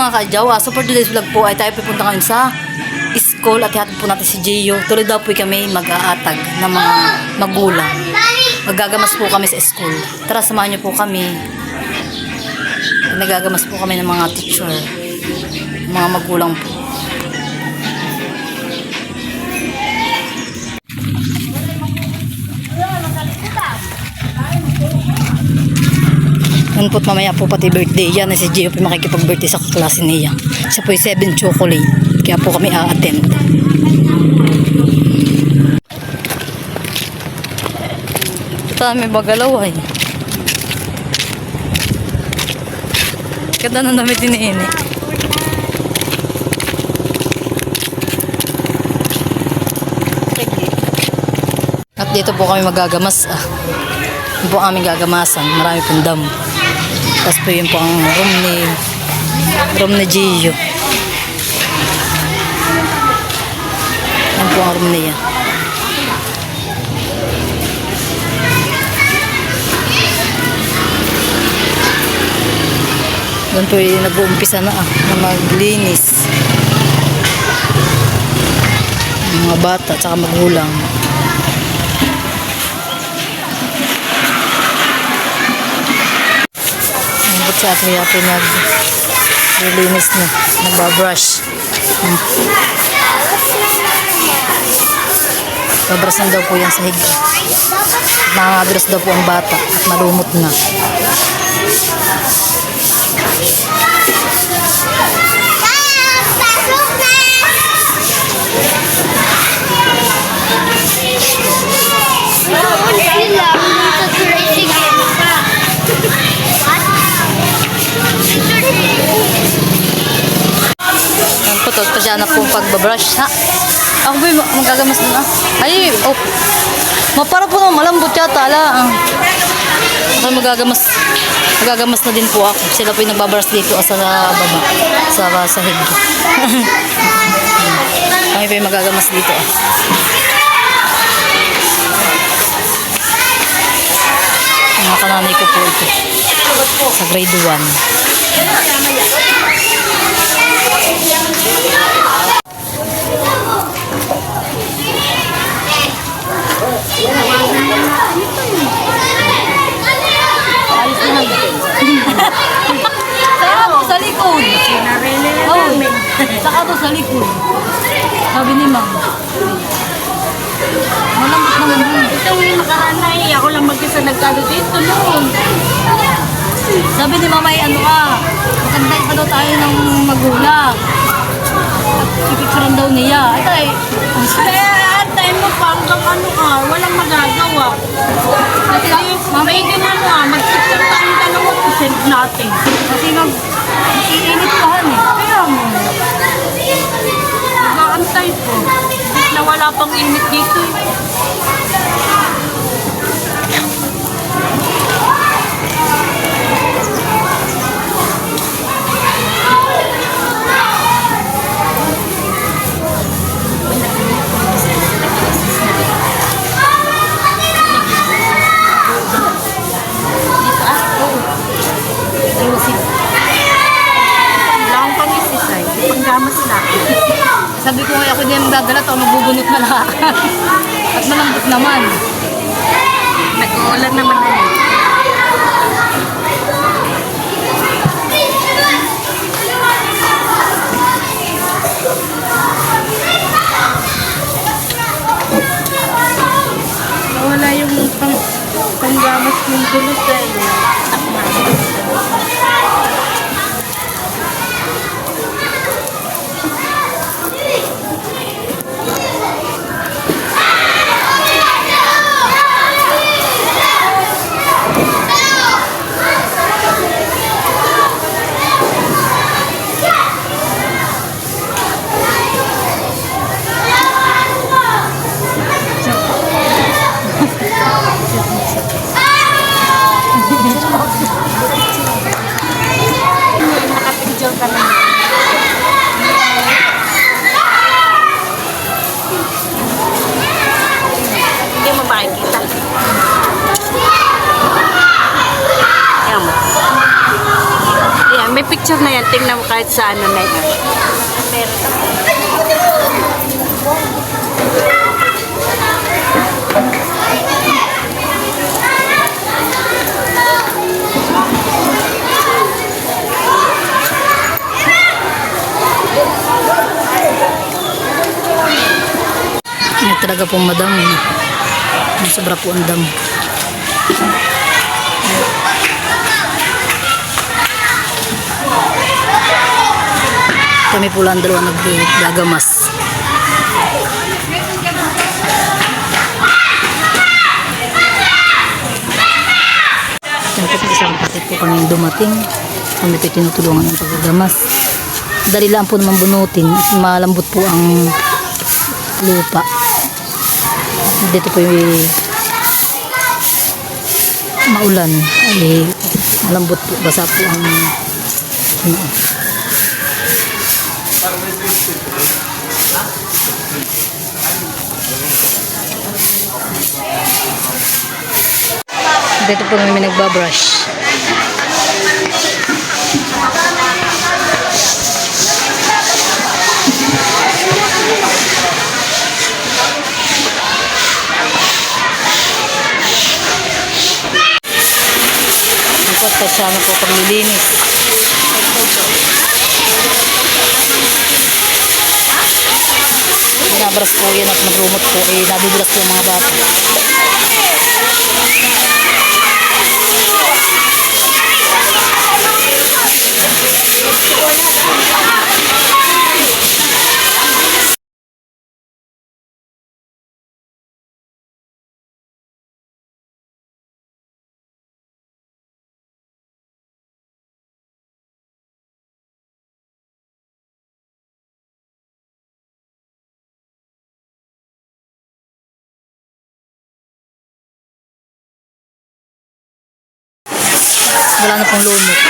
mga kadyawa, so for today's vlog po ay tayo pupunta ngayon sa school at ihatid po natin si Gio. Tuloy daw po kami mag-aatag ng mga magulang. Magagamas po kami sa school. Tara, samahan niyo po kami. Nagagamas po kami ng mga teacher, mga magulang po. Yan po't mamaya po pati birthday yan. Si Gio po makikipag-birthday sa kaklase niya. Siya po yung 7 chocolate. Kaya po kami a-attend. Ito may bagalaw ay. Ganda na damit din ini. At dito po kami magagamas. Yun po ang aming gagamasan. Marami pong damo. Tapos po yun po ang room ni Gio. Yan po ang room niya. Doon po yung nag-uumpisa na maglinis. Mga bata at saka magulang. Si Ate Yapi naglilinis na, nagbabrush. Babrasan daw po yan sa higit. Nakakabras daw po ang bata at malumot na. Pasya na po pagbabrush, ha? Ako ba magagamas na? Ay, oh. Para po naman malambot yata, ala. Ako magagamas na din po ako. Sila po yung nagbabrush dito sa baba, sa sahig. Kami po yung magagamas dito, Mga kananay ko po ito. Sa grade 1. Sa likod. Oh, saka to sa likod. Sabi ni Ma'am. Malambot naman dun. Ito yung nakahanay. Ako lang mag-isa nagkado dito noon. Sabi ni Mama, ano ka? Magandang pa daw tayo ng magulang. Ipicturean daw niya. Ito eh. Kaya antay mo pa hanggang ano ka. Walang magagawa. Kasi may ginano mag-picture tayo dalawang percent natin. Kasi mag-iinit pa han eh. Kaya mo. Nag-aantay ko. Na wala pang init dito eh. Sabi ko ako hindi magdadala to, magbubunot na lahat. At malambot naman. Nag-uulan naman na yun. Wala yung panggamas yung dulot ay nakapicture ka na. Hindi mo makikita. Ayan mo. Ayan, may picture. picture na yan, tingnan mo kahit sa ano na yan. Yan talaga pong madam. Sobra po ang damo. Kami po lang dalawa naggagamas. Yan po isang kapatid po kami dumating. Kami po tinutulungan ng paggagamas. Dali lang po naman bunutin at malambot po ang lupa. Dito po yung maulan ay malambot po, basa po ang ano. Dito po namin nagbabrush. Kasama po paglilinis. Nabras po yan at naglumot po ay nabibilas po mga bata. Wala na pong lumot.